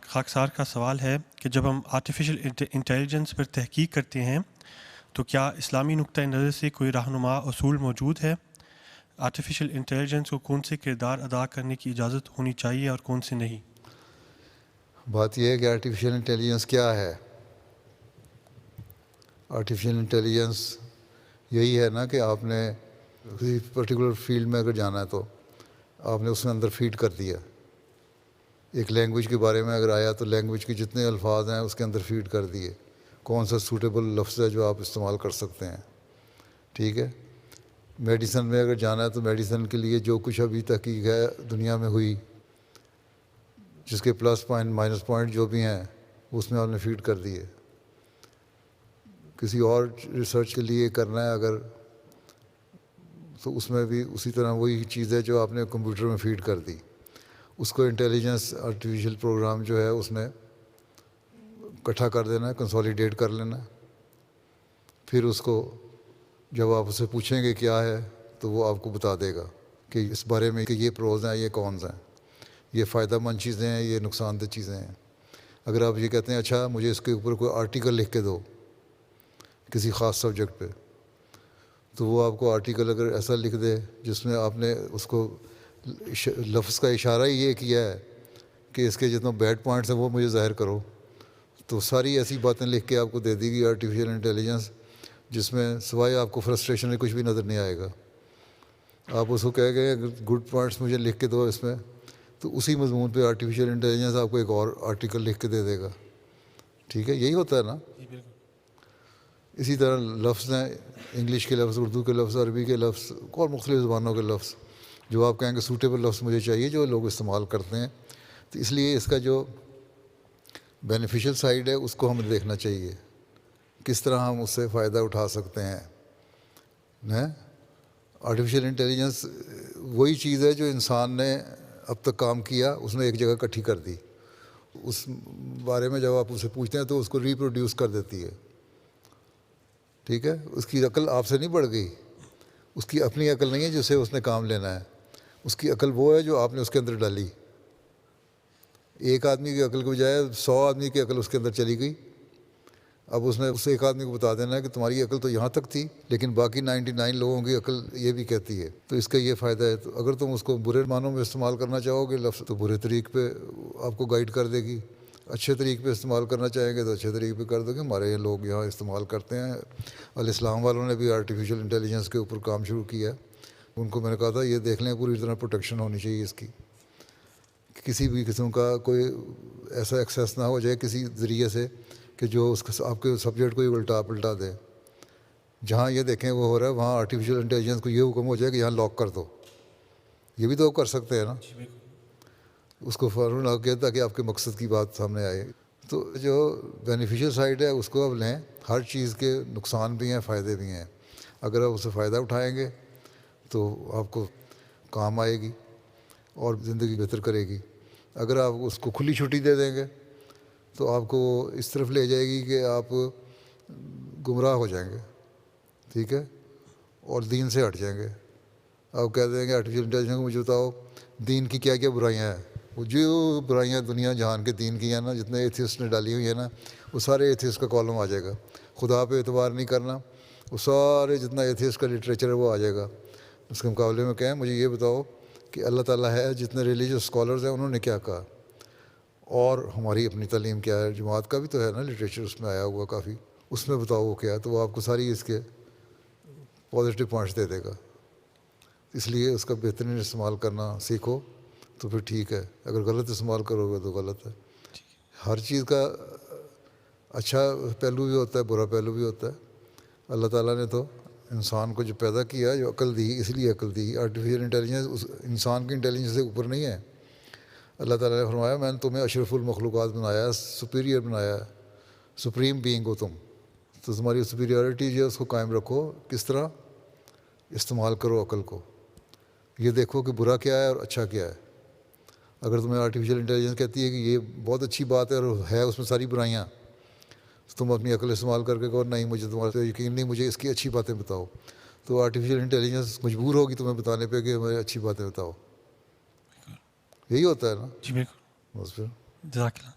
خاکسار کا سوال ہے کہ جب ہم آرٹیفیشل انٹیلیجنس پر تحقیق کرتے ہیں تو کیا اسلامی نقطہ نظر سے کوئی رہنما اصول موجود ہے؟ آرٹیفیشل انٹیلیجنس کو کون سے کردار ادا کرنے کی اجازت ہونی چاہیے اور کون سے نہیں؟ بات یہ ہے کہ آرٹیفیشل انٹیلیجنس کیا ہے. آرٹیفیشل انٹیلیجنس یہی ہے نا کہ آپ نے کسی پرٹیکولر فیلڈ میں اگر جانا ہے تو آپ نے اس میں اندر فیڈ کر دیا. ایک لینگویج کے بارے میں اگر آیا تو لینگویج کے جتنے الفاظ ہیں اس کے اندر فیڈ کر دیے. کون سا سوٹیبل لفظ ہے جو آپ استعمال کر سکتے ہیں. ٹھیک ہے. میڈیسن میں اگر جانا ہے تو میڈیسن کے لیے جو کچھ ابھی تحقیق ہے دنیا میں ہوئی, جس کے پلس پوائنٹ مائنس پوائنٹ جو بھی ہیں اس میں آپ نے فیڈ کر دیے. کسی اور ریسرچ کے لیے کرنا ہے اگر تو اس میں بھی اسی طرح وہی چیز ہے جو آپ نے کمپیوٹر میں فیڈ کر دی. اس کو انٹیلیجنس آرٹیفیشل پروگرام جو ہے اس نے اکٹھا کر دینا ہے, کنسولیڈیٹ کر لینا ہے. پھر اس کو جب آپ اسے پوچھیں گے کیا ہے تو وہ آپ کو بتا دے گا کہ اس بارے میں کہ یہ پروز ہیں, یہ کونز ہیں, یہ فائدہ مند چیزیں ہیں, یہ نقصان دہ چیزیں ہیں. اگر آپ یہ کہتے ہیں اچھا مجھے اس کے اوپر کوئی آرٹیکل لکھ کے دو کسی خاص سبجیکٹ پہ, تو وہ آپ کو آرٹیکل اگر ایسا لکھ دے جس میں آپ نے اس کو لفظ کا اشارہ ہی یہ کیا ہے کہ اس کے جتنا بیڈ پوائنٹس ہیں وہ مجھے ظاہر کرو, تو ساری ایسی باتیں لکھ کے آپ کو دے دی گئی آرٹیفیشل انٹیلیجنس, جس میں سوائے آپ کو فرسٹریشن میں کچھ بھی نظر نہیں آئے گا. آپ اس کو کہہ گئے گڈ پوائنٹس مجھے لکھ کے دو اس میں, تو اسی مضمون پہ آرٹیفیشل انٹیلیجنس آپ کو ایک اور آرٹیکل لکھ کے دے دے گا. ٹھیک ہے, یہی ہوتا ہے نا. اسی طرح لفظ ہیں, انگلش کے لفظ, اردو کے لفظ, عربی کے لفظ اور مختلف زبانوں کے لفظ جو آپ کہیں گے سوٹیبل لفظ مجھے چاہیے جو لوگ استعمال کرتے ہیں. تو اس لیے اس کا جو بینیفیشل سائڈ ہے اس کو ہمیں دیکھنا چاہیے, کس طرح ہم اس سے فائدہ اٹھا سکتے ہیں. آرٹیفیشل انٹیلیجنس وہی چیز ہے جو انسان نے اب تک کام کیا اس میں ایک جگہ اکٹھی کر دی. اس بارے میں جب آپ اسے پوچھتے ہیں تو اس کو ریپروڈیوس کر دیتی ہے. ٹھیک ہے, اس کی عقل آپ سے نہیں بڑھ گئی, اس کی اپنی عقل نہیں ہے جسے اس نے کام لینا ہے. اس کی عقل وہ ہے جو آپ نے اس کے اندر ڈالی. ایک آدمی کی عقل کے بجائے 100 آدمی کی عقل اس کے اندر چلی گئی. اب اس نے اس ایک آدمی کو بتا دینا ہے کہ تمہاری عقل تو یہاں تک تھی لیکن باقی 99 لوگوں کی عقل یہ بھی کہتی ہے, تو اس کا یہ فائدہ ہے. تو اگر تم اس کو برے معنوں میں استعمال کرنا چاہو گے لفظ تو برے طریق پہ آپ کو گائیڈ کر دے گی, اچھے طریقے پہ استعمال کرنا چاہیں گے تو اچھے طریقے پہ کر دو گے. ہمارے یہ لوگ یہاں استعمال کرتے ہیں. الاسلام والوں نے بھی آرٹیفیشل انٹیلیجنس کے اوپر کام شروع کیا ہے. ان کو میں نے کہا تھا یہ دیکھ لیں پوری طرح پروٹیکشن ہونی چاہیے اس کی, کسی بھی قسم کا کوئی ایسا ایکسیس نہ ہو جائے کسی ذریعے سے کہ جو اس آپ کے سبجیکٹ کو ہی الٹا پلٹا دے. جہاں یہ دیکھیں وہ ہو رہا ہے وہاں آرٹیفیشل انٹیلیجنس کو یہ حکم ہو جائے کہ یہاں لاک کر دو. یہ بھی تو کر سکتے ہیں نا, اس کو فوراً لاک کیا تاکہ آپ کے مقصد کی بات سامنے آئے. تو جو بینیفیشل سائڈ ہے اس کو اب لیں. ہر چیز کے نقصان بھی ہیں فائدے بھی ہیں. اگر آپ اسے فائدہ اٹھائیں گے تو آپ کو کام آئے گی اور زندگی بہتر کرے گی. اگر آپ اس کو کھلی چھٹی دے دیں گے تو آپ کو اس طرف لے جائے گی کہ آپ گمراہ ہو جائیں گے. ٹھیک ہے, اور دین سے ہٹ جائیں گے. آپ کہہ دیں گے آرٹیفیشل انٹیلیجنس کو مجھے بتاؤ دین کی کیا کیا برائیاں ہیں. وہ جو برائیاں دنیا جہان کے دین کی ہیں نا, جتنے ایتھیسٹ نے ڈالی ہوئی ہیں نا, وہ سارے ایتھیسٹ کا کالم آ جائے گا. خدا پہ اعتبار نہیں کرنا, وہ سارے جتنا ایتھیسٹ کا لٹریچر ہے وہ آ جائے گا. اس کے مقابلے میں کہیں مجھے یہ بتاؤ کہ اللہ تعالیٰ ہے, جتنے ریلیجیس اسکالرز ہیں انہوں نے کیا کہا, اور ہماری اپنی تعلیم کیا ہے. جماعت کا بھی تو ہے نا لٹریچر اس میں آیا ہوا کافی, اس میں بتاؤ وہ کیا ہے. تو وہ آپ کو ساری اس کے پازیٹیو پوائنٹس دے دے گا. اس لیے اس کا بہترین استعمال کرنا سیکھو تو پھر ٹھیک ہے. اگر غلط استعمال کرو گے تو غلط ہے. ہر چیز کا اچھا پہلو بھی ہوتا ہے, برا پہلو بھی ہوتا ہے. اللہ تعالیٰ نے تو انسان کو جو پیدا کیا جو عقل دی اس لیے عقل دی. آرٹیفیشل انٹیلیجنس اس انسان کی انٹیلیجنس سے اوپر نہیں ہے. اللہ تعالیٰ نے فرمایا میں نے تمہیں اشرف المخلوقات بنایا ہے, سپیریئر بنایا ہے, سپریم بینگ ہو تم. تو تمہاری سپیریورٹی جو ہے اس کو قائم رکھو. کس طرح استعمال کرو عقل کو, یہ دیکھو کہ برا کیا ہے اور اچھا کیا ہے. اگر تمہیں آرٹیفیشل انٹیلیجنس کہتی ہے کہ یہ بہت اچھی بات ہے اور ہے اس میں ساری برائیاں, تو تم اپنی عقل استعمال کر کے کہو نہیں مجھے تمہارے سے یقین نہیں, مجھے اس کی اچھی باتیں بتاؤ. تو آرٹیفیشل انٹیلیجنس مجبور ہوگی تمہیں بتانے پہ کہ مجھے اچھی باتیں بتاؤ. یہی ہوتا ہے نا. جی بالکل. بس پھر جزاک اللہ.